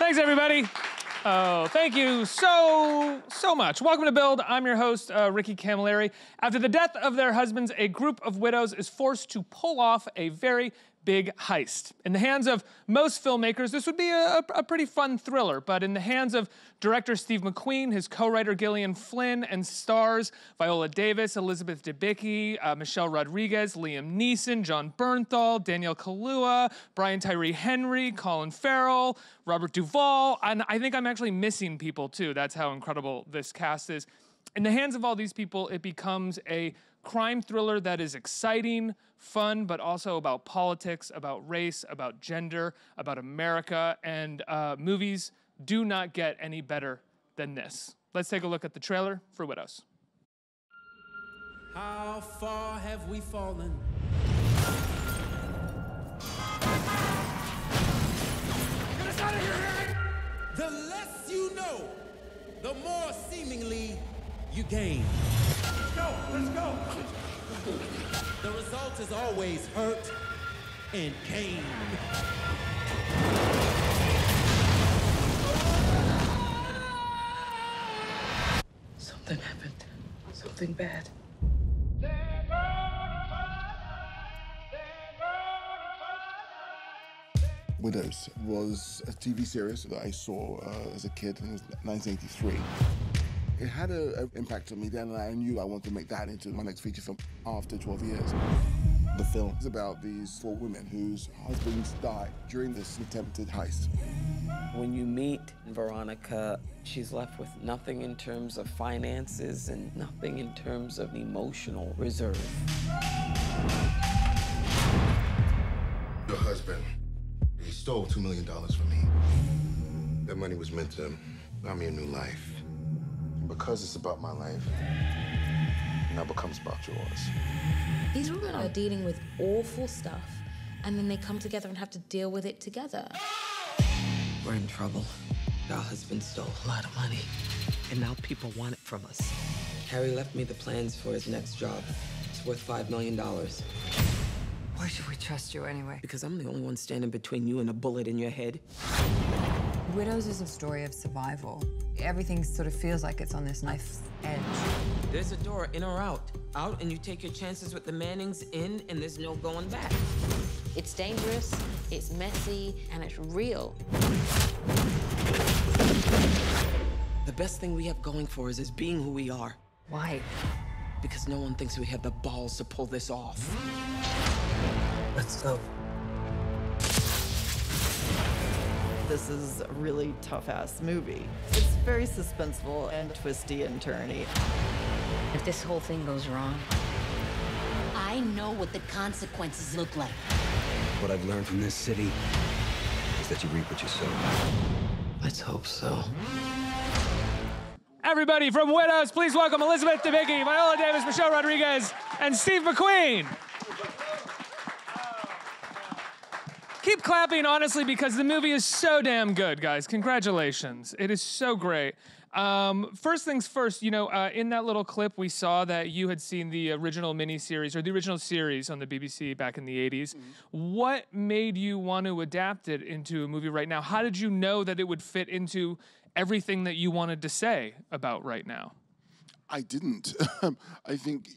Thanks, everybody. Oh, thank you so much. Welcome to Build. I'm your host, Ricky Camilleri. After the death of their husbands, a group of widows is forced to pull off a very big heist. In the hands of most filmmakers, this would be a pretty fun thriller, but in the hands of director Steve McQueen, his co-writer Gillian Flynn, and stars Viola Davis, Elizabeth Debicki, Michelle Rodriguez, Liam Neeson, John Bernthal, Danielle Kaluuya, Brian Tyree Henry, Colin Farrell, Robert Duvall, and I think I'm actually missing people too. That's how incredible this cast is. In the hands of all these people, it becomes a crime thriller that is exciting, fun, but also about politics, about race, about gender, about America, and movies do not get any better than this. Let's take a look at the trailer for Widows. How far have we fallen? Get us out of here, Harry! The less you know, the more seemingly you gain. Let's go! The result is always hurt and pain. Something happened. Something bad. Widows was a TV series that I saw as a kid, and it was 1983. It had an impact on me then, and I knew I wanted to make that into my next feature film after 12 years. The film is about these 4 women whose husbands died during this attempted heist. When you meet Veronica, she's left with nothing in terms of finances and nothing in terms of emotional reserve. Your husband, he stole $2 million from me. That money was meant to buy me a new life. Because it's about my life, it now becomes about yours. These women are dealing with awful stuff, and then they come together and have to deal with it together. We're in trouble. Our husband stole a lot of money, and now people want it from us. Harry left me the plans for his next job. It's worth $5 million. Why should we trust you anyway? Because I'm the only one standing between you and a bullet in your head. Widows is a story of survival. Everything sort of feels like it's on this knife's edge. There's a door, in or out. Out, and you take your chances with the Mannings, in, and there's no going back. It's dangerous, it's messy, and it's real. The best thing we have going for us is being who we are. Why? Because no one thinks we have the balls to pull this off. Let's go. This is a really tough-ass movie. It's very suspenseful and twisty and turny. If this whole thing goes wrong, I know what the consequences look like. What I've learned from this city is that you reap what you sow. Let's hope so. Everybody from Widows, please welcome Elizabeth Debicki, Viola Davis, Michelle Rodriguez, and Steve McQueen. Keep clapping, honestly, because the movie is so damn good, guys. Congratulations. It is so great. First things first, you know, in that little clip, we saw that you had seen the original miniseries, or the original series on the BBC back in the 80s. Mm-hmm. What made you want to adapt it into a movie right now? How did you know that it would fit into everything that you wanted to say about right now? I didn't. I think,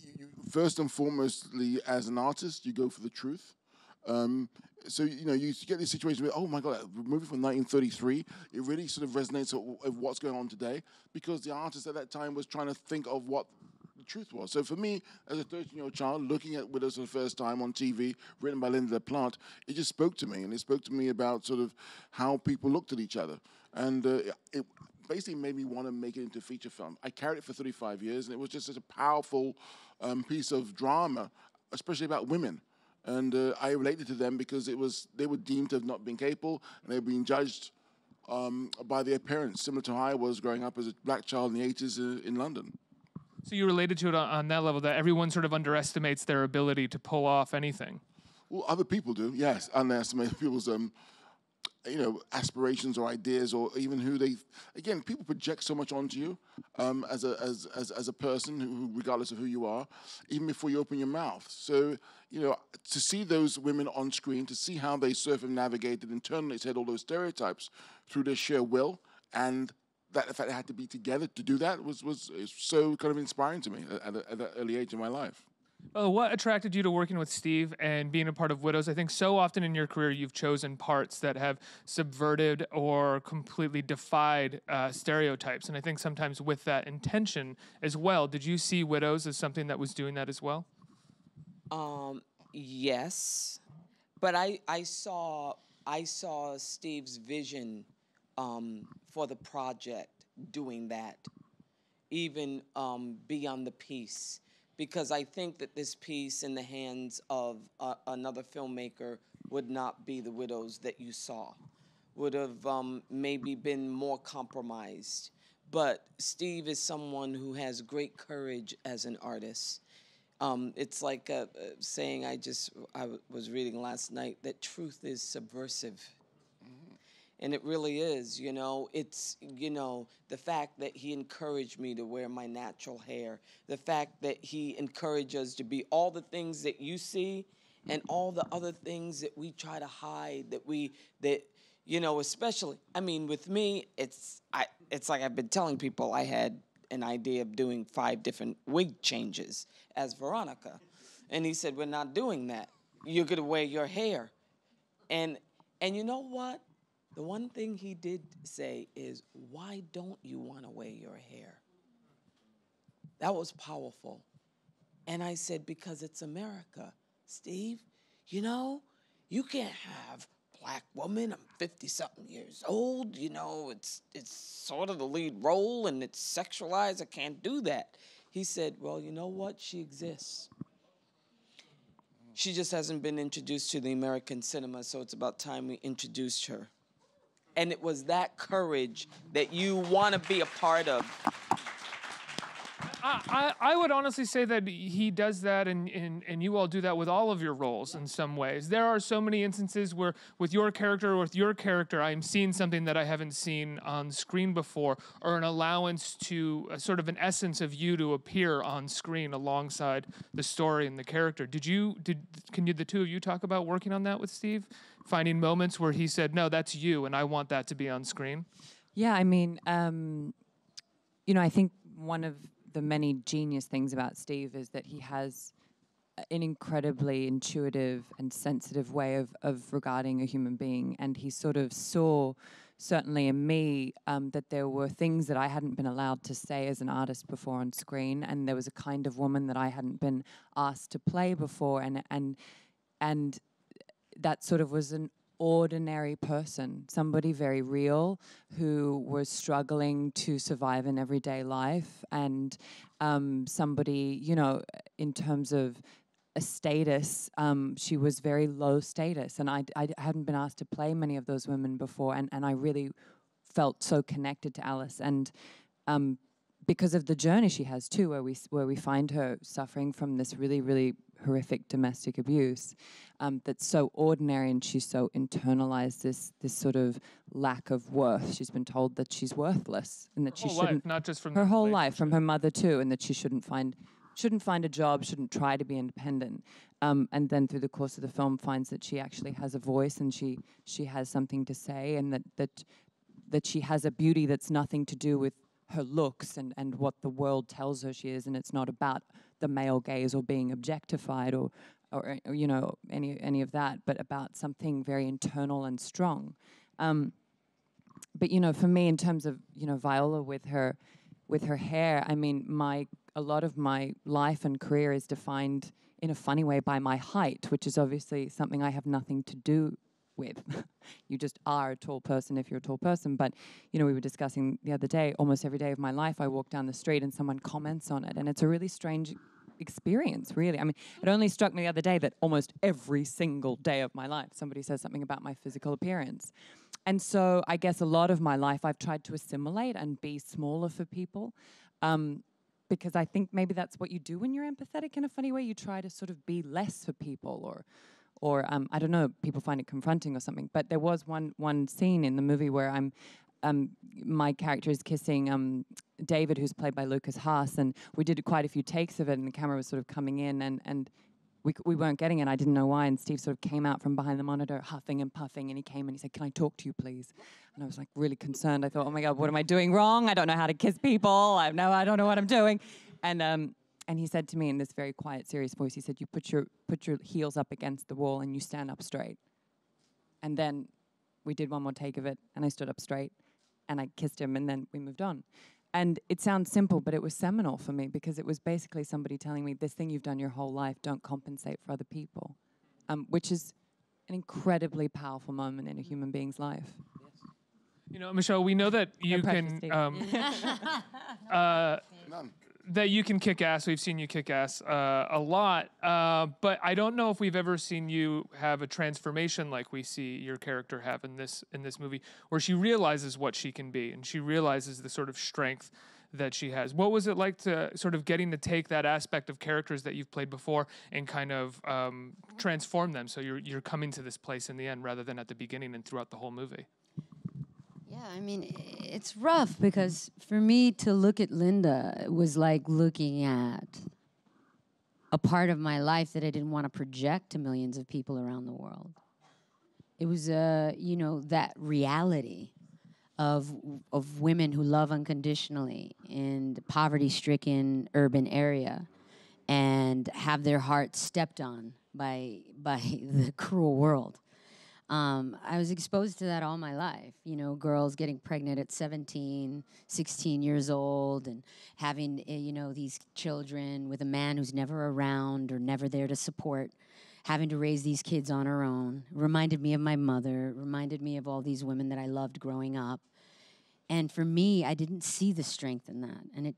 first and foremostly, as an artist, you go for the truth. So, you know, you get this situation where, oh my God, a movie from 1933, it really sort of resonates with what's going on today, because the artist at that time was trying to think of what the truth was. So for me, as a 13-year-old child, looking at Widows for the first time on TV, written by Linda LaPlante, it just spoke to me, and it spoke to me about sort of how people looked at each other. And it basically made me want to make it into a feature film. I carried it for 35 years, and it was just such a powerful piece of drama, especially about women. And I related to them because they were deemed to have not been capable, and they were being judged by their parents, similar to how I was growing up as a black child in the 80s in London. So you related to it on that level, that everyone sort of underestimates their ability to pull off anything. Well, other people do, yes, underestimate people's aspirations or ideas, or even who they. Again, people project so much onto you as a person, who, regardless of who you are, even before you open your mouth. So to see those women on screen, to see how they circumnavigated internally, said all those stereotypes through their sheer will, and that the fact they had to be together to do that was so kind of inspiring to me at an early age in my life. What attracted you to working with Steve and being a part of Widows? I think so often in your career you've chosen parts that have subverted or completely defied stereotypes, and I think sometimes with that intention as well. Did you see Widows as something that was doing that as well? Yes, but I saw Steve's vision for the project doing that, even beyond the piece. Because I think that this piece in the hands of another filmmaker would not be the Widows that you saw. Would have maybe been more compromised. But Steve is someone who has great courage as an artist. It's like saying I was reading last night that truth is subversive. And it really is, it's, the fact that he encouraged me to wear my natural hair, the fact that he encouraged us to be all the things that you see and all the other things that we try to hide, especially, with me, it's like I've been telling people I had an idea of doing 5 different wig changes as Veronica. And he said, we're not doing that. You're going to wear your hair. And you know what? The one thing he did say is, why don't you want to wear your hair? That was powerful. And I said, because it's America. Steve, you can't have black woman, I'm 50-something years old, it's sort of the lead role and it's sexualized, I can't do that. He said, well, you know what? She exists. She just hasn't been introduced to the American cinema, so it's about time we introduced her. And it was that courage that you want to be a part of. I would honestly say that he does that, and you all do that with all of your roles in some ways. There are so many instances where with your character, I'm seeing something that I haven't seen on screen before, or an allowance to sort of an essence of you to appear on screen alongside the story and the character. Can the two of you talk about working on that with Steve? Finding moments where he said, no, that's you, and I want that to be on screen? Yeah, I think one of the many genius things about Steve is that he has an incredibly intuitive and sensitive way of regarding a human being, and he sort of saw, certainly in me, that there were things that I hadn't been allowed to say as an artist before on screen, and there was a kind of woman that I hadn't been asked to play before, and that sort of was an ordinary person, somebody very real who was struggling to survive in everyday life, and somebody, in terms of a status, she was very low status, and I hadn't been asked to play many of those women before, and I really felt so connected to Alice, and because of the journey she has too, where we find her suffering from this really, really horrific domestic abuse, that's so ordinary, and she's so internalized this sort of lack of worth. She's been told that she's worthless, and that she shouldn't. Not just from her whole life, from her mother too, and that she shouldn't find a job, shouldn't try to be independent. And then through the course of the film, finds that she actually has a voice, and she has something to say, and that she has a beauty that's nothing to do with her looks and what the world tells her she is, and it's not about the male gaze or being objectified or any of that, but about something very internal and strong. But for me, in terms of Viola with her hair, a lot of my life and career is defined in a funny way by my height, which is obviously something I have nothing to do with. You just are a tall person if you're a tall person. But, we were discussing the other day, almost every day of my life, I walk down the street and someone comments on it. And it's a really strange experience, really. It only struck me the other day that almost every single day of my life, somebody says something about my physical appearance. And so I guess a lot of my life I've tried to assimilate and be smaller for people. Because I think maybe that's what you do when you're empathetic in a funny way. You try to sort of be less for people or I don't know, people find it confronting or something. But there was one scene in the movie where my character is kissing David, who's played by Lucas Haas, and we did quite a few takes of it, and the camera was sort of coming in, and we weren't getting it. I didn't know why, and Steve sort of came out from behind the monitor, huffing and puffing, and he came and he said, "Can I talk to you, please?" And I was like really concerned. I thought, "Oh my God, what am I doing wrong? I don't know how to kiss people. I don't know what I'm doing." And he said to me in this very quiet, serious voice, he said, "You put your heels up against the wall and you stand up straight." And then we did one more take of it, and I stood up straight, and I kissed him, and then we moved on. And it sounds simple, but it was seminal for me because it was basically somebody telling me, this thing you've done your whole life, don't compensate for other people, which is an incredibly powerful moment in a human being's life. You know, Michelle, we know that you can that you can kick ass. We've seen you kick ass a lot, but I don't know if we've ever seen you have a transformation like we see your character have in this movie, where she realizes what she can be and she realizes the sort of strength that she has. What was it like to sort of getting to take that aspect of characters that you've played before and kind of transform them so you're coming to this place in the end rather than at the beginning and throughout the whole movie? Yeah, I mean, it's rough because for me to look at Linda was like looking at a part of my life that I didn't want to project to millions of people around the world. It was, that reality of women who love unconditionally in the poverty-stricken urban area and have their hearts stepped on by the cruel world. I was exposed to that all my life, girls getting pregnant at 17, 16 years old and having, these children with a man who's never around or never there to support, having to raise these kids on her own. Reminded me of my mother, reminded me of all these women that I loved growing up. And for me, I didn't see the strength in that. And it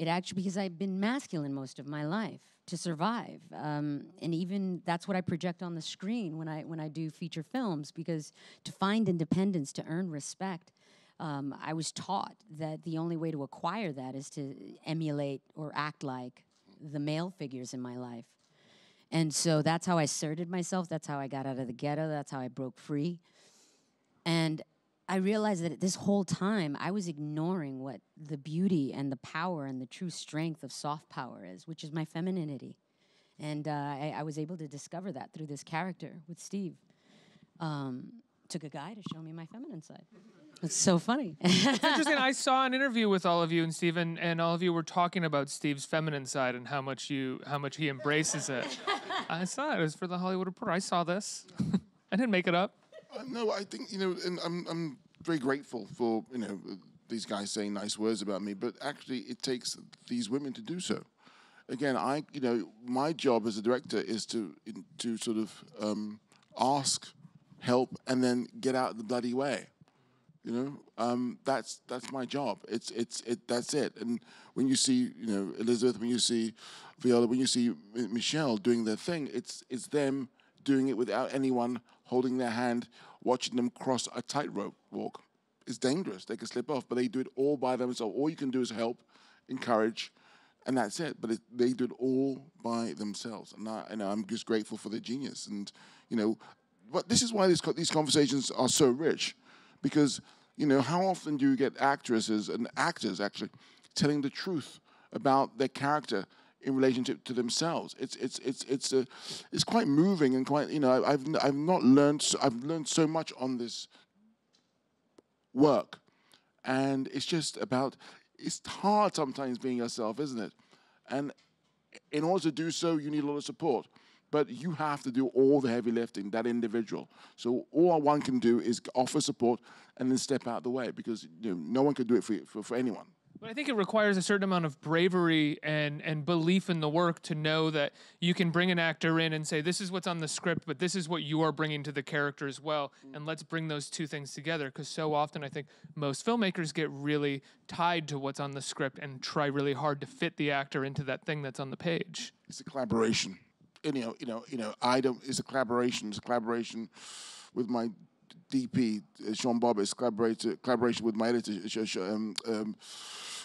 actually, because I've been masculine most of my life to survive. And even that's what I project on the screen when I do feature films, because to find independence, to earn respect, I was taught that the only way to acquire that is to emulate or act like the male figures in my life. And so that's how I asserted myself. That's how I got out of the ghetto. That's how I broke free. And I realized that this whole time I was ignoring what the beauty and the power and the true strength of soft power is, which is my femininity. And I was able to discover that through this character with Steve. Took a guy to show me my feminine side. It's so funny. It's interesting. I saw an interview with all of you and Steve, and all of you were talking about Steve's feminine side and how much he embraces it. I saw it. It was for the Hollywood Reporter. I saw this. I didn't make it up. No, I think, and I'm very grateful for, these guys saying nice words about me, but actually it takes these women to do so. Again, my job as a director is to sort of ask, help, and then get out of the bloody way. That's my job. That's it. And when you see, Elizabeth, when you see Viola, when you see Michelle doing their thing, it's them doing it without anyone holding their hand, watching them cross a tightrope walk. It's dangerous. They can slip off, but they do it all by themselves. All you can do is help, encourage, and that's it. But they do it all by themselves. And I'm just grateful for their genius. And, but this is why these conversations are so rich. Because, how often do you get actresses and actors actually telling the truth about their character in relationship to themselves? It's quite moving and quite, I've learned so much on this work, and it's hard sometimes being yourself, isn't it? And in order to do so, you need a lot of support. But you have to do all the heavy lifting, that individual. So all one can do is offer support and then step out of the way, because no one can do it for anyone. But I think it requires a certain amount of bravery and belief in the work to know that you can bring an actor in and say, this is what's on the script, but this is what you are bringing to the character as well, and let's bring those two things together. Because so often I think most filmmakers get really tied to what's on the script and try really hard to fit the actor into that thing that's on the page. It's a collaboration. It's a collaboration. It's a collaboration with my DP, Sean Bobbitt's collaboration with my editor,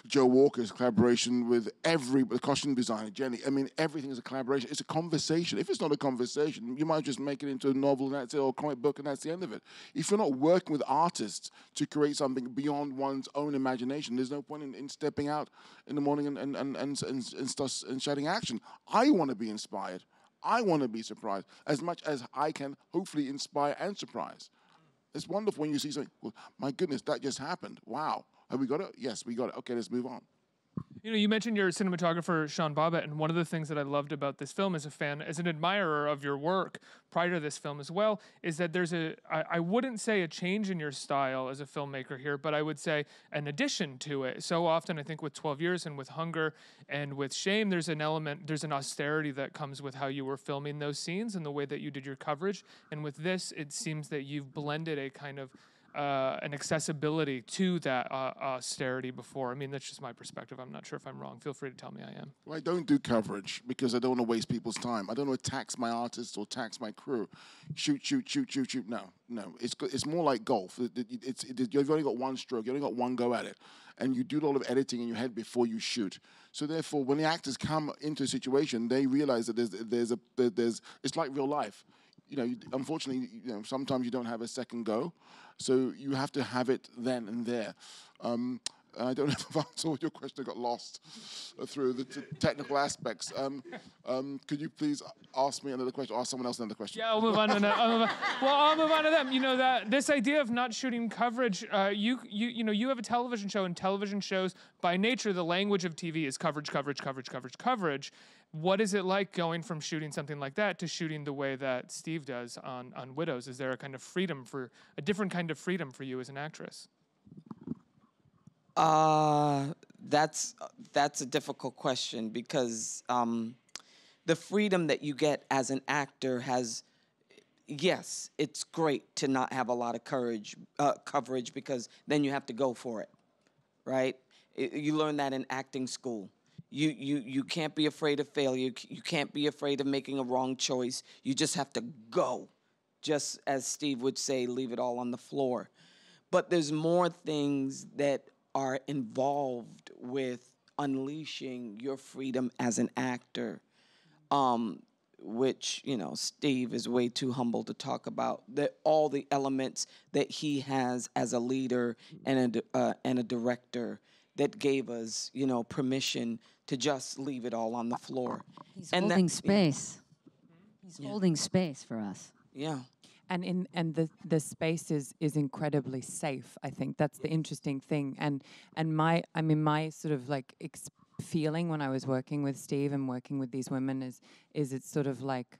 Joe Walker's collaboration with the costume designer, Jenny. I mean, everything is a collaboration. It's a conversation. If it's not a conversation, you might just make it into a novel and that's it, or a comic book and that's the end of it. If you're not working with artists to create something beyond one's own imagination, there's no point in stepping out in the morning and shouting action. I want to be inspired. I want to be surprised as much as I can hopefully inspire and surprise. It's wonderful when you see something, well, my goodness, that just happened. Wow. Have we got it? Yes, we got it. Okay, let's move on. You know, you mentioned your cinematographer, Sean Bobbitt, and one of the things that I loved about this film as a fan, as an admirer of your work prior to this film as well, is that there's I wouldn't say a change in your style as a filmmaker here, but I would say an addition to it. So often, I think with 12 Years and with Hunger and with Shame, there's an austerity that comes with how you were filming those scenes and the way that you did your coverage. And with this, it seems that you've blended a kind of an accessibility to that austerity before. I mean, that's just my perspective. I'm not sure if I'm wrong. Feel free to tell me I am. Well, I don't do coverage because I don't want to waste people's time. I don't want to tax my artists or tax my crew. Shoot. No. It's more like golf. You've only got one stroke. You only got one go at it. And you do a lot of editing in your head before you shoot. So therefore, when the actors come into a situation, they realize that there's it's like real life. You know, unfortunately, sometimes you don't have a second go. So you have to have it then and there. I don't know if I've answered your question. I got lost through the technical aspects. Could you please ask me another question, or ask someone else another question? Yeah, I'll move on to that. I'll move on to them. You know, that this idea of not shooting coverage, you have a television show, and television shows, by nature, the language of TV is coverage. What is it like going from shooting something like that to shooting the way that Steve does on Widows? Is there a kind of a different kind of freedom for you as an actress? That's a difficult question because the freedom that you get as an actor yes, it's great to not have a lot of coverage because then you have to go for it, right? You learn that in acting school. You can't be afraid of failure. You can't be afraid of making a wrong choice. You just have to go. Just as Steve would say, leave it all on the floor. But there's more things that are involved with unleashing your freedom as an actor, which, Steve is way too humble to talk about. All the elements that he has as a leader and a director that gave us, permission to just leave it all on the floor. He's holding space. He's holding space for us. Yeah. And the space is incredibly safe. I think that's the interesting thing. And my sort of like feeling when I was working with Steve and working with these women is it's sort of like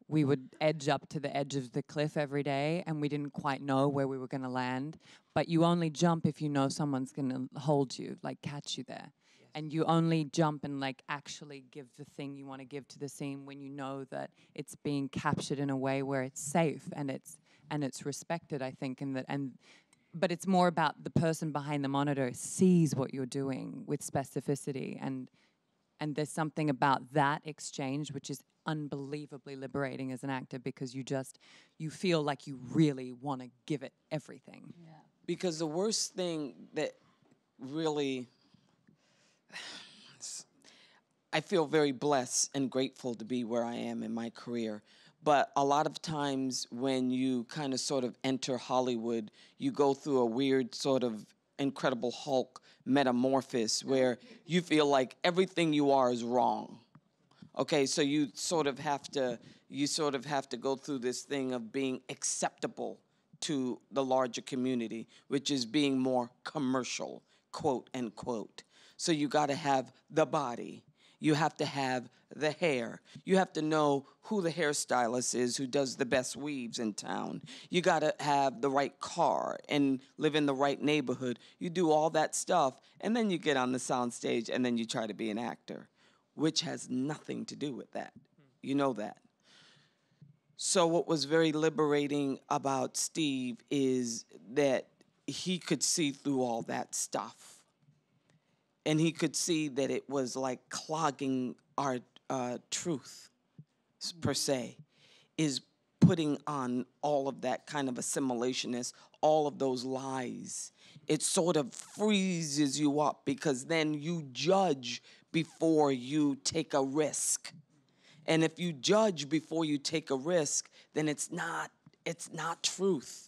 we would edge up to the edge of the cliff every day, and we didn't quite know where we were going to land. But you only jump if you know someone's going to hold you, like catch you there. Yes. And you only jump and like actually give the thing you want to give to the scene when you know that it's being captured in a way where it's safe and it's respected, I think. But it's more about the person behind the monitor sees what you're doing with specificity, and there's something about that exchange which is unbelievably liberating as an actor, because you feel like you really want to give it everything. Yeah. Because the worst thing that really, I feel very blessed and grateful to be where I am in my career. But a lot of times when you kind of sort of enter Hollywood, you go through a weird sort of Incredible Hulk metamorphosis where you feel like everything you are is wrong. Okay, so you sort of have to go through this thing of being acceptable to the larger community, which is being more commercial, quote unquote. So you got to have the body. You have to have the hair. You have to know who the hairstylist is who does the best weaves in town. You got to have the right car and live in the right neighborhood. You do all that stuff, and then you get on the sound stage, and then you try to be an actor, which has nothing to do with that. You know that. So what was very liberating about Steve is that he could see through all that stuff. And he could see that it was like clogging our truth, per se, is putting on all of that kind of assimilationist, all of those lies, it sort of freezes you up, because then you judge before you take a risk. And if you judge before you take a risk, then it's not truth.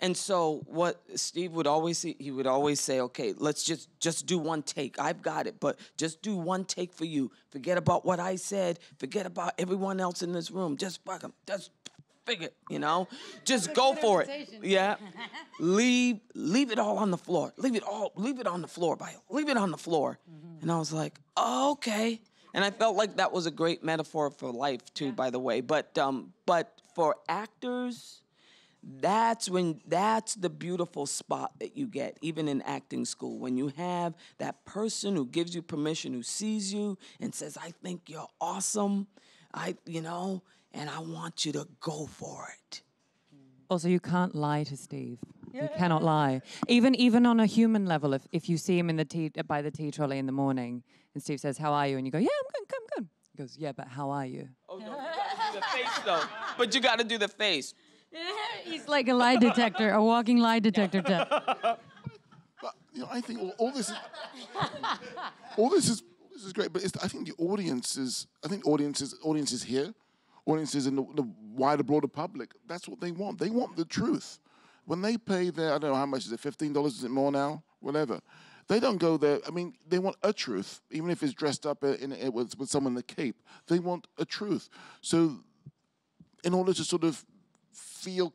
And so what Steve would always say, he would always say, okay, let's just do one take. I've got it, but just do one take for you. Forget about what I said. Forget about everyone else in this room. Just fuck them. Just figure it, you know? Just go for it. Yeah. Leave it all on the floor. Leave it on the floor, Viola. Leave it on the floor. And I was like, oh, okay. And I felt like that was a great metaphor for life too, by the way. But for actors, that's the beautiful spot that you get, even in acting school, when you have that person who gives you permission, who sees you and says, I think you're awesome, and I want you to go for it. Also, you can't lie to Steve. You cannot lie. Even on a human level, if you see him by the tea trolley in the morning and Steve says, how are you? And you go, yeah, I'm good. He goes, yeah, but how are you? Oh, no, you gotta do the face, though. But you gotta do the face. He's like a lie detector, a walking lie detector test. But I think all this is great. But I think audiences here, audiences in the wider, broader public, that's what they want. They want the truth. When they pay their, I don't know how much is it, $15? Is it more now? Whatever. They don't go there. I mean, they want a truth, even if it's dressed up with someone in a cape. They want a truth. So, in order to sort of feel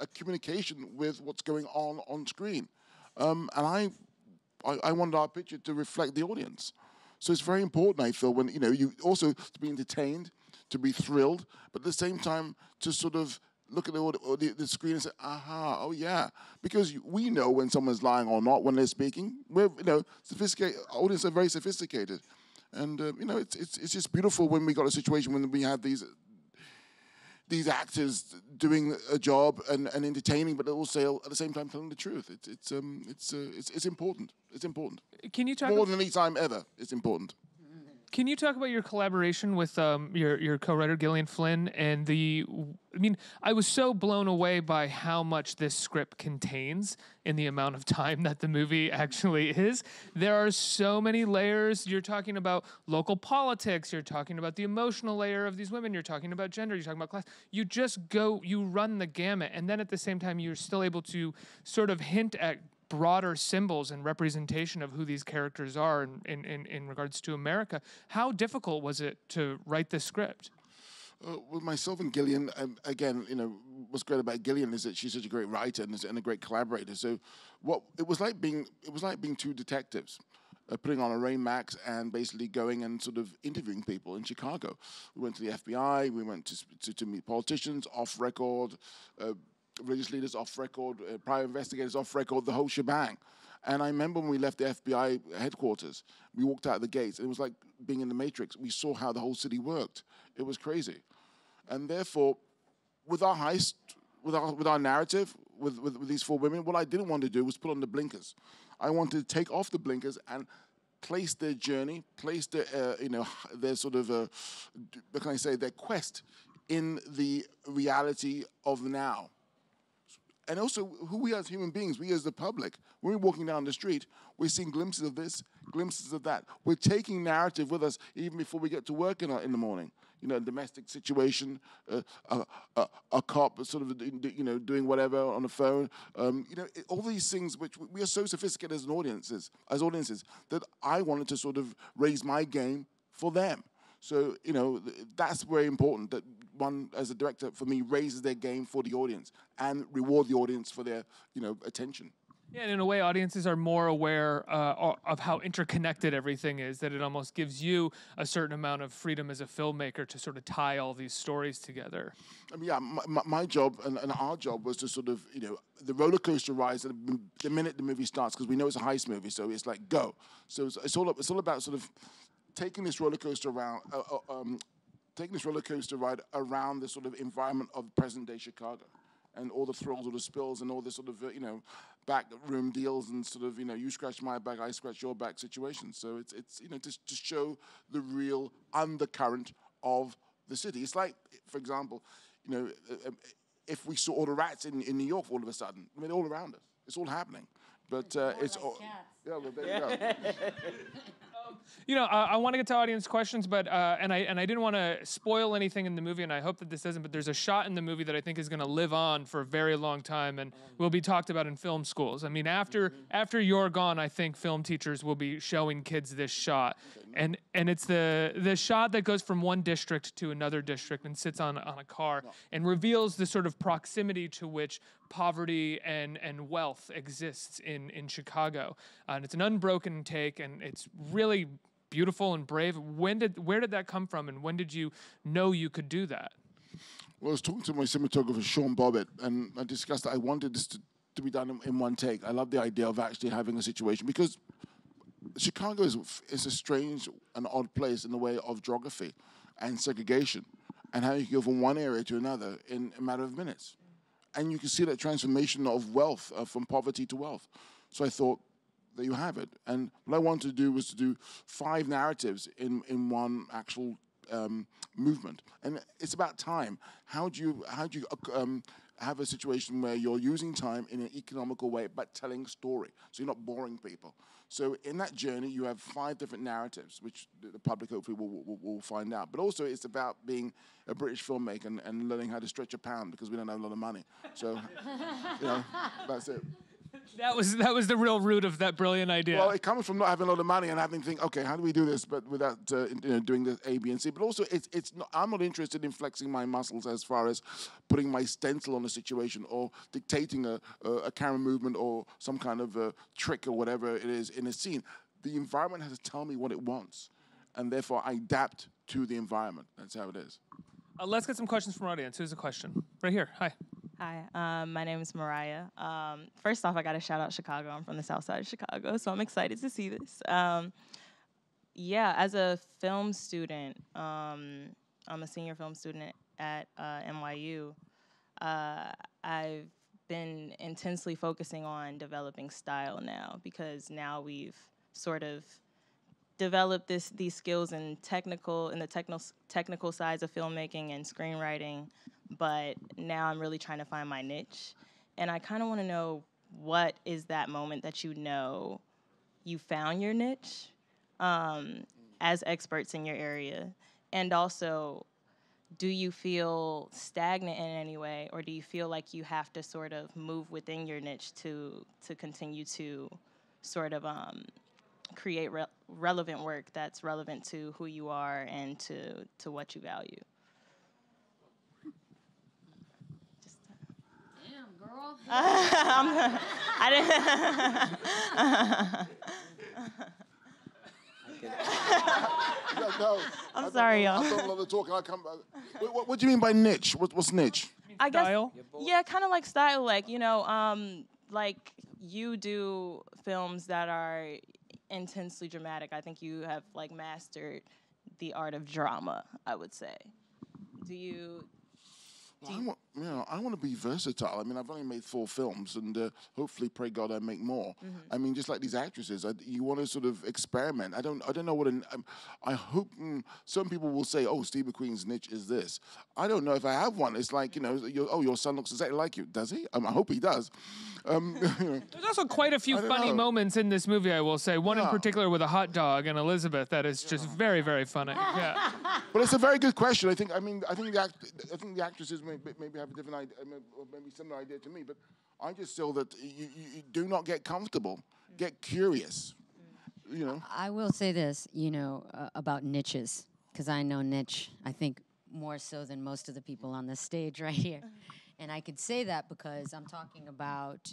a communication with what's going on screen. And I wanted our picture to reflect the audience. So it's very important, I feel, when, you also to be entertained, to be thrilled, but at the same time to sort of look at the screen and say, aha, oh yeah. Because we know when someone's lying or not when they're speaking. We're, sophisticated, audience are very sophisticated. And, it's just beautiful when we got a situation when we have these actors doing a job and entertaining, but also at the same time telling the truth. It's important. It's important. Can you talk more than any time ever? It's important. Can you talk about your collaboration with your co-writer Gillian Flynn and I was so blown away by how much this script contains in the amount of time that the movie actually is. There are so many layers. You're talking about local politics. You're talking about the emotional layer of these women. You're talking about gender. You're talking about class. You run the gamut, and then at the same time, you're still able to sort of hint at broader symbols and representation of who these characters are in regards to America. How difficult was it to write this script? With myself and Gillian, again, what's great about Gillian is that she's such a great writer and a great collaborator. So, it was like being two detectives, putting on a Rain Max and basically going and sort of interviewing people in Chicago. We went to the FBI. We went to meet politicians off record. Religious leaders off record, private investigators off record, the whole shebang. And I remember when we left the FBI headquarters, we walked out the gates. It was like being in the Matrix. We saw how the whole city worked. It was crazy. And therefore, with our heist, with our narrative, with these four women, what I didn't want to do was put on the blinkers. I wanted to take off the blinkers and place their journey, place their sort of, what can I say, their quest in the reality of now. And also, who we as human beings, we as the public, when we're walking down the street, we're seeing glimpses of this, glimpses of that. We're taking narrative with us even before we get to work in the morning. A domestic situation, a cop sort of, doing whatever on the phone. All these things which we are so sophisticated as audiences, that I wanted to sort of raise my game for them. So, that's very important that one, as a director, for me, raises their game for the audience and reward the audience for their, attention. Yeah, and in a way, audiences are more aware of how interconnected everything is, that it almost gives you a certain amount of freedom as a filmmaker to sort of tie all these stories together. My job and our job was to sort of, the roller coaster rides the minute the movie starts, because we know it's a heist movie, so it's like, go. So it's all about sort of taking this roller coaster around, taking this roller coaster ride around the sort of environment of present-day Chicago, and all the thrills, all the spills, and all the sort of backroom deals, and sort of you scratch my back, I scratch your back situations. So it's to show the real undercurrent of the city. It's like, for example, if we saw all the rats in New York all of a sudden. I mean, all around us. It's all happening. But it's like all... cats. Yeah, well, there you go. I want to get to audience questions, but and I didn't want to spoil anything in the movie, and I hope that this doesn't. But there's a shot in the movie that I think is going to live on for a very long time, and will be talked about in film schools. I mean, after you're gone, I think film teachers will be showing kids this shot, and it's the shot that goes from one district to another district and sits on a car and reveals the sort of proximity to which poverty and wealth exists in Chicago, and it's an unbroken take, and it's really beautiful and brave. Where did that come from, and when did you know you could do that? Well, I was talking to my cinematographer, Sean Bobbitt, and I discussed that I wanted this to be done in one take. I love the idea of actually having a situation, because Chicago is a strange and odd place in the way of geography and segregation, and how you can go from one area to another in a matter of minutes. And you can see that transformation of wealth, from poverty to wealth. So I thought, there you have it. And what I wanted to do was to do 5 narratives in one actual movement. And it's about time. How do you have a situation where you're using time in an economical way but telling story, so you're not boring people? So in that journey, you have 5 different narratives, which the public hopefully will find out. But also, it's about being a British filmmaker and learning how to stretch a pound, because we don't have a lot of money. So, that's it. That was the real root of that brilliant idea. Well, it comes from not having a lot of money and having to think, okay, how do we do this, but without doing the A, B, and C. But also, it's not, I'm not interested in flexing my muscles as far as putting my stencil on a situation or dictating a camera movement or some kind of a trick or whatever it is in a scene. The environment has to tell me what it wants, and therefore I adapt to the environment. That's how it is. Let's get some questions from our audience. Who's a question? Right here. Hi. Hi, my name is Mariah. First off, I got to shout out Chicago. I'm from the south side of Chicago, so I'm excited to see this. Yeah, as a film student, I'm a senior film student at NYU. I've been intensely focusing on developing style now, because now we've sort of developed these skills in the technical sides of filmmaking and screenwriting. But now I'm really trying to find my niche. And I kind of want to know, what is that moment that you found your niche as experts in your area? And also, do you feel stagnant in any way, or do you feel like you have to sort of move within your niche to continue to sort of create relevant work that's relevant to who you are and to what you value? Girl. I didn't. No, I'm sorry, y'all. I've done a lot of talking. What do you mean by niche? What's niche? I guess, style? yeah, kind of like style, like like you do films that are intensely dramatic. I think you have like mastered the art of drama, I would say. Do you? Well, I want to be versatile. I mean, I've only made 4 films, and hopefully, pray God, I make more. Mm-hmm. I mean, just like these actresses, you want to sort of experiment. I don't know what. I hope some people will say, "Oh, Steve McQueen's niche is this." I don't know if I have one. It's like your son looks exactly like you. Does he? I hope he does. There's also quite a few funny moments in this movie, I will say. One in particular with a hot dog and Elizabeth that is just very, very funny. Yeah. But it's a very good question. I think the actresses maybe have a different idea, or maybe similar idea to me. But I just feel that you do not get comfortable, get curious. I will say this, about niches, because I know niche. I think more so than most of the people on this stage right here. And I could say that because I'm talking about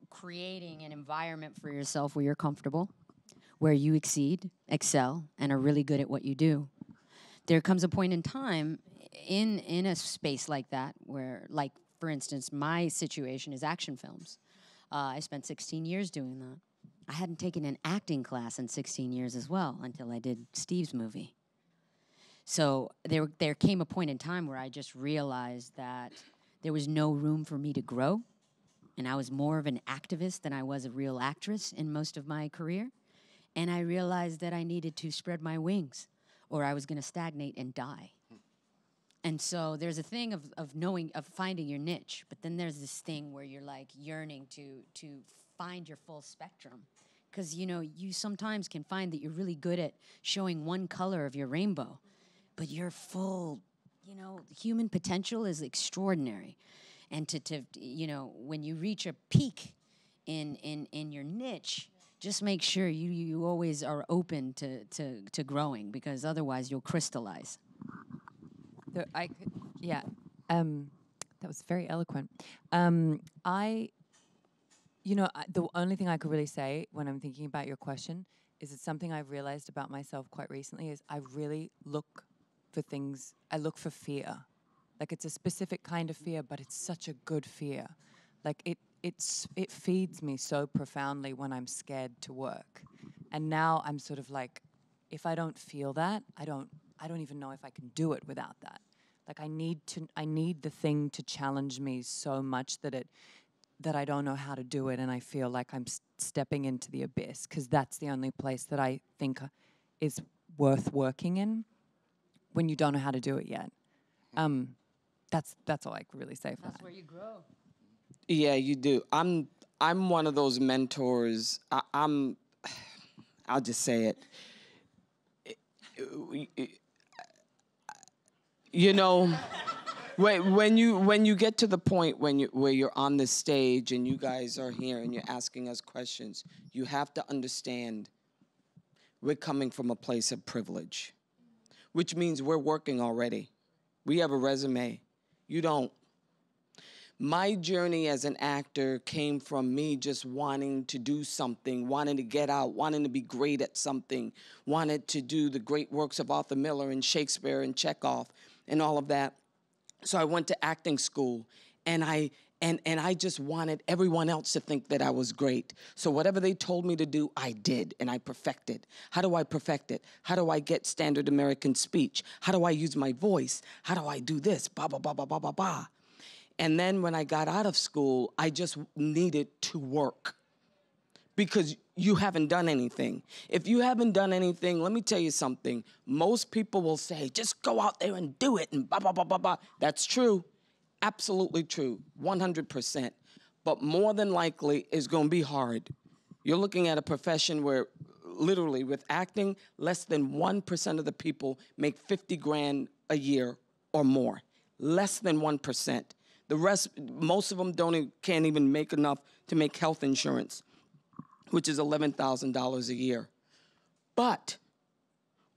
creating an environment for yourself where you're comfortable, where you excel, and are really good at what you do. There comes a point in time in a space like that where, like, for instance, my situation is action films. I spent 16 years doing that. I hadn't taken an acting class in 16 years as well until I did Steve's movie. So there came a point in time where I just realized that there was no room for me to grow, and I was more of an activist than I was a real actress in most of my career. And I realized that I needed to spread my wings, or I was going to stagnate and die. And so there's a thing of knowing, of finding your niche, but then there's this thing where you're like yearning to find your full spectrum. Because, you know, you sometimes can find that you're really good at showing one color of your rainbow, but your full, you know, human potential is extraordinary. And to you know, when you reach a peak in your niche, just make sure you always are open to growing, because otherwise you'll crystallize. So that was very eloquent. The only thing I could really say when I'm thinking about your question is it's something I've realized about myself quite recently is I really look for things, I look for fear. Like it's a specific kind of fear, but it's such a good fear. Like it feeds me so profoundly when I'm scared to work. And now I'm sort of like, if I don't feel that, I don't even know if I can do it without that. Like I need the thing to challenge me so much that I don't know how to do it, and I feel like I'm stepping into the abyss, because that's the only place that I think is worth working in when you don't know how to do it yet. That's all I can really say for that. That's where you grow. Yeah, you do. I'm one of those mentors. I'll just say it. You know, when you get to the point where you're on the stage and you guys are here and you're asking us questions, you have to understand we're coming from a place of privilege, which means we're working already. We have a resume. You don't. My journey as an actor came from me just wanting to do something, wanting to get out, wanting to be great at something, wanted to do the great works of Arthur Miller and Shakespeare and Chekhov and all of that. So I went to acting school, and I just wanted everyone else to think that I was great. So whatever they told me to do, I did, and I perfected. How do I perfect it? How do I get standard American speech? How do I use my voice? How do I do this? Ba, ba, ba, ba, ba, ba, ba. And then when I got out of school, I just needed to work, because you haven't done anything. If you haven't done anything, let me tell you something. Most people will say, just go out there and do it, and blah, blah, blah, blah, blah. That's true. Absolutely true. 100%. But more than likely, it's going to be hard. You're looking at a profession where, literally, with acting, less than 1% of the people make 50 grand a year or more. Less than 1%. The rest, most of them can't even make enough to make health insurance, which is $11,000 a year. But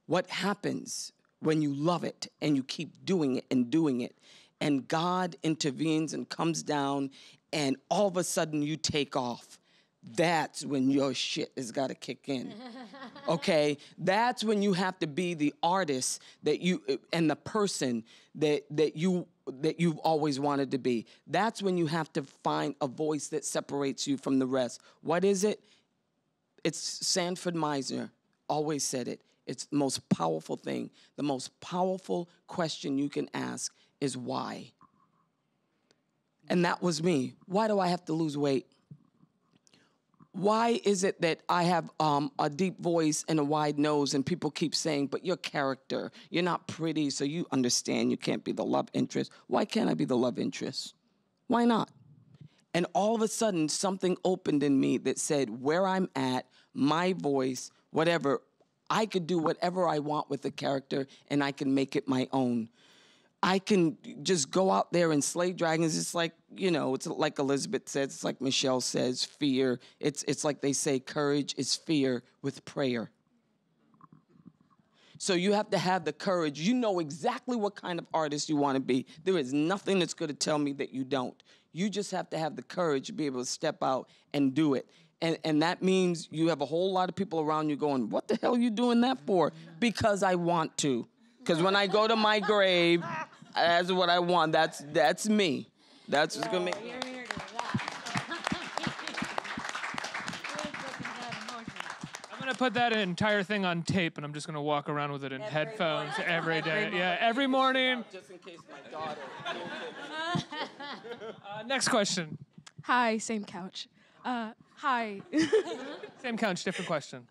what happens when you love it and you keep doing it, and God intervenes and comes down, and all of a sudden you take off? That's when your shit has got to kick in, okay? That's when you have to be the artist that you and the person that you've always wanted to be. That's when you have to find a voice that separates you from the rest. What is it? It's Sanford Meisner always said it. It's the most powerful thing. The most powerful question you can ask is why? And that was me. Why do I have to lose weight? Why is it that I have a deep voice and a wide nose, and people keep saying, but your character, you're not pretty, so you understand you can't be the love interest. Why can't I be the love interest? Why not? And all of a sudden, something opened in me that said, where I'm at, my voice, whatever, I could do whatever I want with the character, and I can make it my own. I can just go out there and slay dragons. It's like, you know, it's like Elizabeth says, it's like Michelle says, fear. It's like they say, courage is fear with prayer. So you have to have the courage. You know exactly what kind of artist you want to be. There is nothing that's going to tell me that you don't. You just have to have the courage to be able to step out and do it. And that means you have a whole lot of people around you going, what the hell are you doing that for? Because I want to. Because when I go to my grave, that's what I want. That's me. That's what's going to make me. I'm going to put that entire thing on tape, and I'm just going to walk around with it in headphones every day. Yeah, every morning. Just in case my daughter. Next question. Hi, same couch. Hi. Same couch, different question.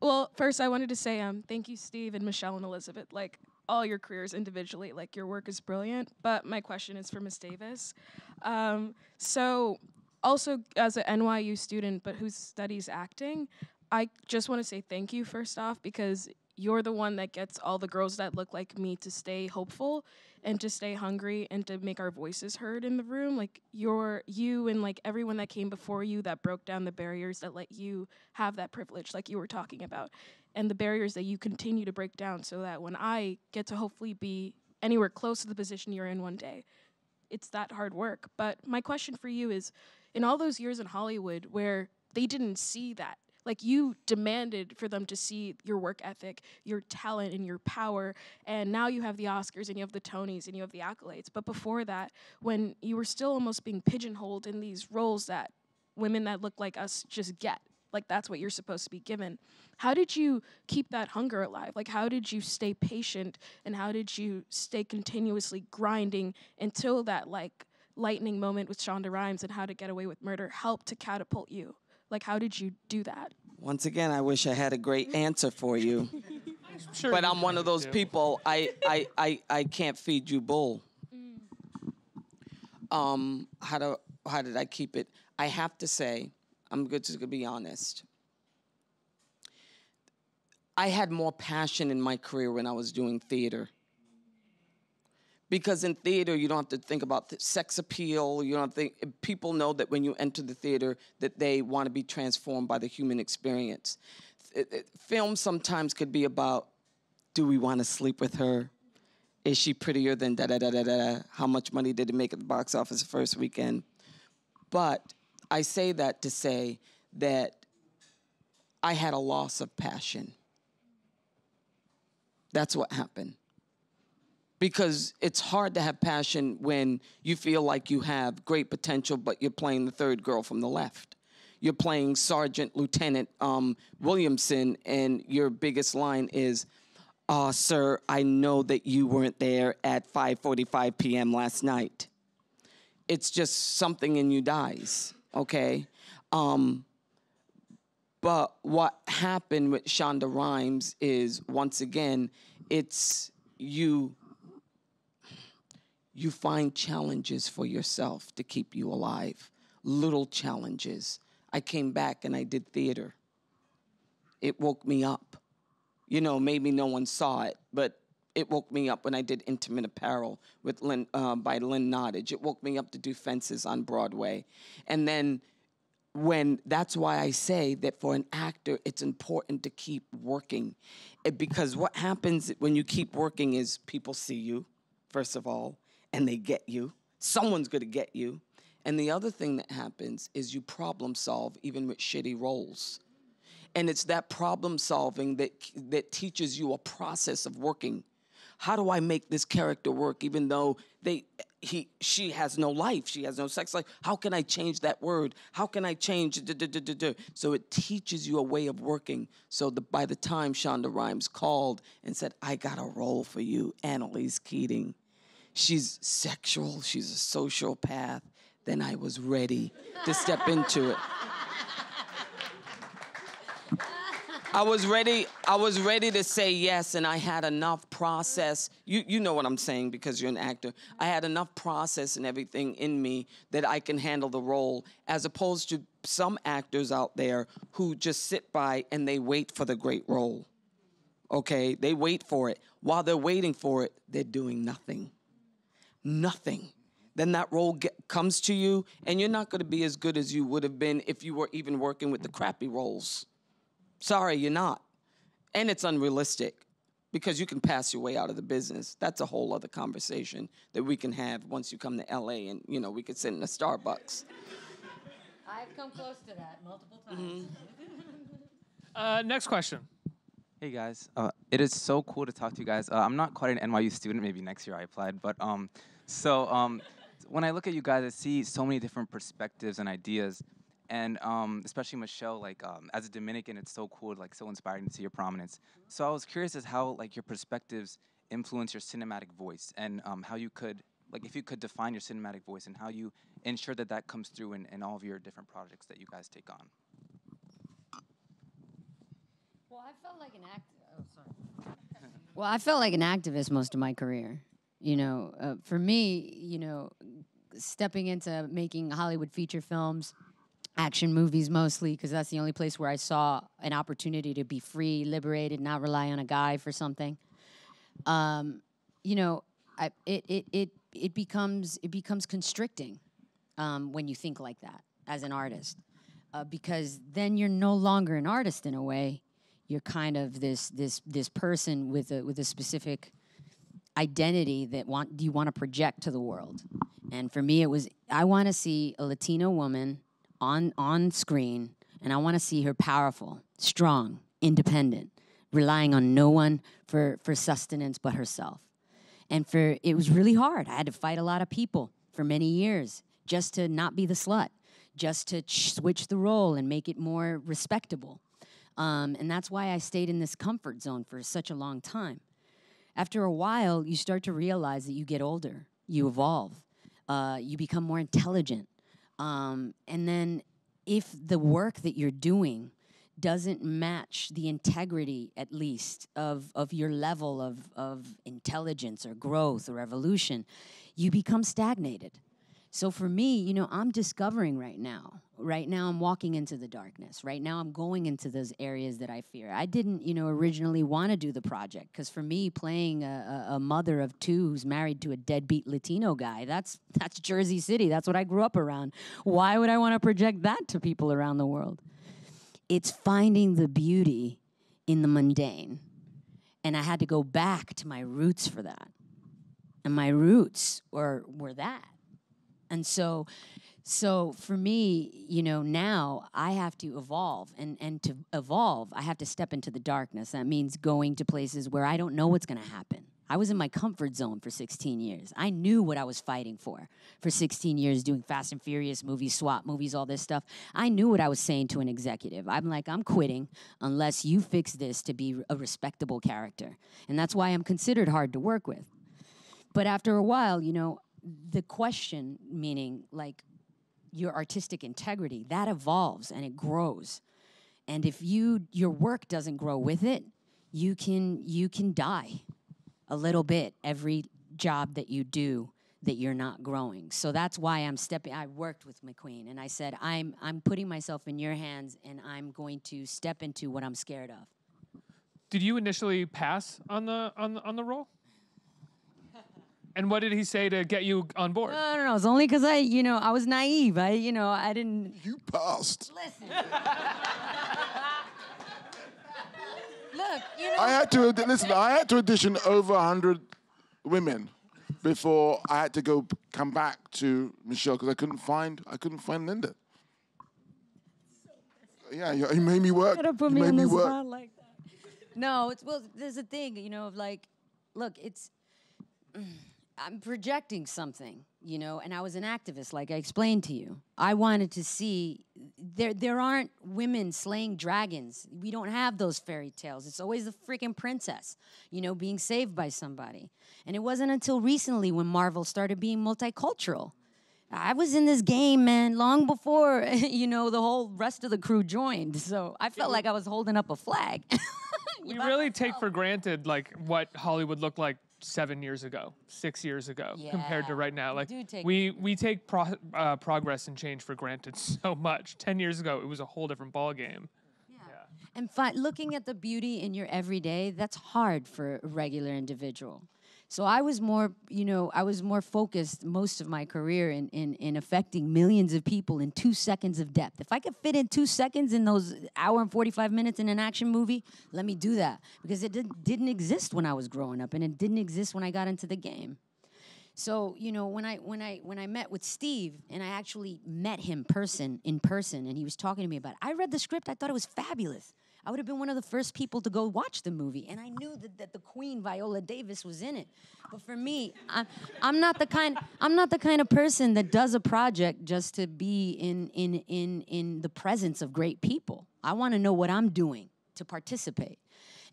Well, first I wanted to say thank you, Steve and Michelle and Elizabeth. Like, all your careers individually. Like, your work is brilliant. But my question is for Ms. Davis. So, also as an NYU student, but who studies acting, I just want to say thank you first off, because you're the one that gets all the girls that look like me to stay hopeful and to stay hungry and to make our voices heard in the room. Like, you and like everyone that came before you that broke down the barriers that let you have that privilege, like you were talking about, and the barriers that you continue to break down, so that when I get to hopefully be anywhere close to the position you're in one day, it's that hard work. But my question for you is, in all those years in Hollywood where they didn't see that, like, you demanded for them to see your work ethic, your talent, and your power, and now you have the Oscars and you have the Tonys and you have the accolades. But before that, when you were still almost being pigeonholed in these roles that women that look like us just get, like, that's what you're supposed to be given, how did you keep that hunger alive? Like, how did you stay patient, and how did you stay continuously grinding until that, like, lightning moment with Shonda Rhimes and How to Get Away with Murder helped to catapult you? Like, how did you do that? Once again, I wish I had a great answer for you. Sure, but you I'm one of those probably do. people, I can't feed you bull. How did I keep it? I have to say, I'm just going to be honest. I had more passion in my career when I was doing theater. Because in theater, you don't have to think about the sex appeal. You don't have to think, people know that when you enter the theater that they want to be transformed by the human experience. Film sometimes could be about, do we want to sleep with her? Is she prettier than da-da-da-da-da? How much money did it make at the box office the first weekend? But I say that to say that I had a loss of passion. That's what happened. Because it's hard to have passion when you feel like you have great potential, but you're playing the third girl from the left. You're playing Sergeant Lieutenant Williamson, and your biggest line is, sir, I know that you weren't there at 5:45 p.m. last night. It's just something in you dies, okay? But what happened with Shonda Rhimes is, once again, it's you find challenges for yourself to keep you alive, little challenges. I came back and I did theater. It woke me up. You know, maybe no one saw it, but it woke me up when I did Intimate Apparel with by Lynn Nottage. It woke me up to do Fences on Broadway. And then that's why I say that for an actor, it's important to keep working. Because what happens when you keep working is people see you, first of all, and they get you. Someone's going to get you. And the other thing that happens is you problem solve even with shitty roles. And it's that problem solving that teaches you a process of working. How do I make this character work even though she has no life, she has no sex life? How can I change that word? How can I change? So it teaches you a way of working. So by the time Shonda Rhimes called and said, I got a role for you, Annalise Keating. She's sexual, she's a sociopath. Then I was ready to step into it. I was ready to say yes, and I had enough process. You know what I'm saying because you're an actor. I had enough process and everything in me that I can handle the role, as opposed to some actors out there who just sit by and they wait for the great role. Okay? They wait for it. While they're waiting for it, they're doing nothing. Nothing. Then that role comes to you, and you're not going to be as good as you would have been if you were even working with the crappy roles. Sorry, you're not. And it's unrealistic because you can pass your way out of the business. That's a whole other conversation that we can have once you come to LA and, you know, we could sit in a Starbucks. I've come close to that multiple times. Next question. Hey guys, it is so cool to talk to you guys. I'm not quite an NYU student, maybe next year I applied, but when I look at you guys, I see so many different perspectives and ideas, and especially Michelle, like as a Dominican, it's so cool, like so inspiring to see your prominence. So I was curious as how like your perspectives influence your cinematic voice, and how you could, like if you could define your cinematic voice and how you ensure that that comes through in all of your different projects that you guys take on. Well, I felt like an actor. Well, I felt like an activist most of my career. You know, for me, you know, stepping into making Hollywood feature films, action movies mostly, because that's the only place where I saw an opportunity to be free, liberated, not rely on a guy for something. You know, it becomes constricting when you think like that as an artist, because then you're no longer an artist in a way. You're kind of this person with a specific identity that you want to project to the world. And for me, it was, I want to see a Latino woman on screen, and I want to see her powerful, strong, independent, relying on no one for sustenance but herself. And it was really hard. I had to fight a lot of people for many years just to not be the slut, just to switch the role and make it more respectable. And that's why I stayed in this comfort zone for such a long time. After a while, you start to realize that you get older, you evolve, you become more intelligent. And then if the work that you're doing doesn't match the integrity, at least, of your level of intelligence or growth or evolution, you become stagnated. So for me, you know, I'm discovering right now. Right now, I'm walking into the darkness. Right now, I'm going into those areas that I fear. I didn't, you know, originally want to do the project, because for me, playing a mother of two who's married to a deadbeat Latino guy, that's Jersey City. That's what I grew up around. Why would I want to project that to people around the world? It's finding the beauty in the mundane. And I had to go back to my roots for that. And my roots were that. And so for me, you know, now I have to evolve. And to evolve, I have to step into the darkness. That means going to places where I don't know what's going to happen. I was in my comfort zone for 16 years. I knew what I was fighting for 16 years, doing Fast and Furious movies, SWAT movies, all this stuff. I knew what I was saying to an executive. I'm like, I'm quitting unless you fix this to be a respectable character. And that's why I'm considered hard to work with. But after a while, you know, the question, meaning like your artistic integrity, that evolves and it grows. And if your work doesn't grow with it, you can die a little bit every job that you do that you're not growing. So that's why I worked with McQueen, and I said, I'm putting myself in your hands, and I'm going to step into what I'm scared of. Did you initially pass on the role? And what did he say to get you on board? No. It's only because I was naive. I didn't. You passed. Listen. Look, you know. I had to audition over 100 women before I had to come back to Michelle, because I couldn't find Linda. Yeah, you made me work. You gotta put me on the spot like that. No, there's a thing, you know, of like, look, I'm projecting something, you know, and I was an activist, like I explained to you. I wanted to see, there aren't women slaying dragons. We don't have those fairy tales. It's always the freaking princess, you know, being saved by somebody. And it wasn't until recently when Marvel started being multicultural. I was in this game, man, long before, you know, the whole rest of the crew joined. So I felt like I was holding up a flag. We really take for granted, like, what Hollywood looked like 7 years ago, 6 years ago, compared to right now. Like, we take progress and change for granted so much. 10 years ago, it was a whole different ballgame. Yeah. And looking at the beauty in your everyday, that's hard for a regular individual. So I was more focused most of my career in affecting millions of people in 2 seconds of depth. If I could fit in 2 seconds in those hour and 45 minutes in an action movie, let me do that. Because it didn't exist when I was growing up, and it didn't exist when I got into the game. So, you know, when I met with Steve, and I actually met him in person, and he was talking to me about it, I read the script, I thought it was fabulous. I would have been one of the first people to go watch the movie, and I knew that the Queen, Viola Davis, was in it. But for me, I'm not the kind of person that does a project just to be in the presence of great people. I want to know what I'm doing to participate.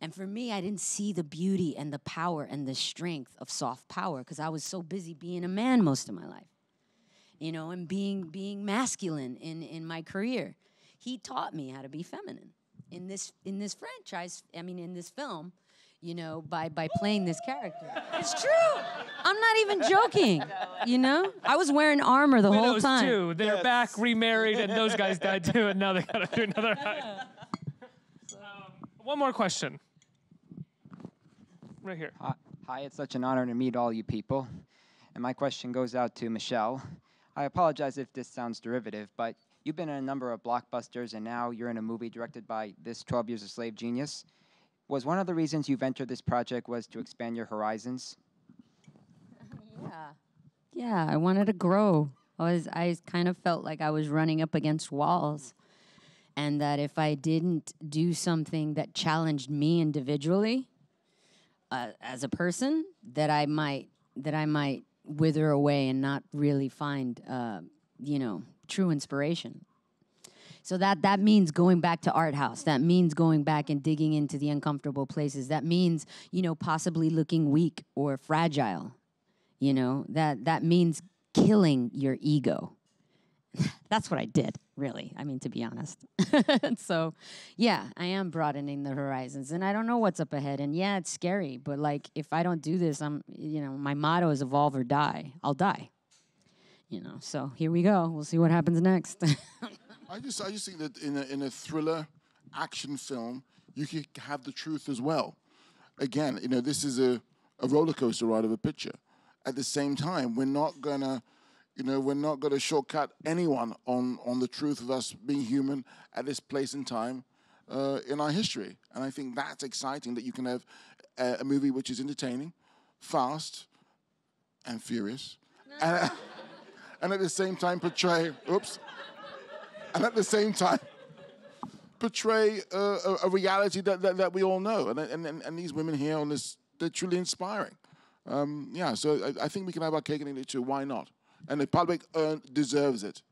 And for me, I didn't see the beauty and the power and the strength of soft power because I was so busy being a man most of my life, you know, and being masculine in my career. He taught me how to be feminine. in this franchise. I mean, in this film, you know, by playing this character. It's true. I'm not even joking. You know, I was wearing armor the whole Widows time. too. They're back, remarried, and those guys died too, and now they gotta do another. One more question. Right here. Hi, it's such an honor to meet all you people. And my question goes out to Michelle. I apologize if this sounds derivative, but you've been in a number of blockbusters, and now you're in a movie directed by this 12 Years a Slave genius. Was one of the reasons you've entered this project was to expand your horizons? Yeah, I wanted to grow. I kind of felt like I was running up against walls, and that if I didn't do something that challenged me individually, as a person, that I might wither away and not really find, you know, true inspiration. So that means going back to art house. That means going back and digging into the uncomfortable places. That means, you know, possibly looking weak or fragile. You know, that means killing your ego. That's what I did, really. I mean, to be honest. So, yeah, I am broadening the horizons, and I don't know what's up ahead. And yeah, it's scary, but like, if I don't do this, you know, my motto is evolve or die. I'll die. You know, so here we go. We'll see what happens next. I just think that in a thriller action film, you could have the truth as well. Again, you know, this is a roller coaster ride of a picture. At the same time, we're not gonna shortcut anyone on the truth of us being human at this place and time in our history. And I think that's exciting, that you can have a movie which is entertaining, fast, and furious, and at the same time portray a reality that we all know. And these women here on this, they're truly inspiring. So I think we can have our cake and eat it too. Why not? And the public deserves it.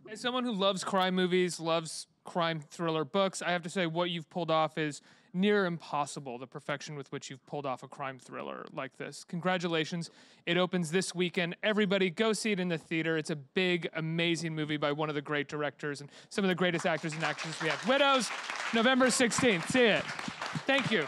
As someone who loves crime movies, loves crime thriller books, I have to say what you've pulled off is near impossible, the perfection with which you've pulled off a crime thriller like this. Congratulations. It opens this weekend. Everybody go see it in the theater. It's a big, amazing movie by one of the great directors and some of the greatest actors and actresses we have. Widows, November 16th. See it. Thank you.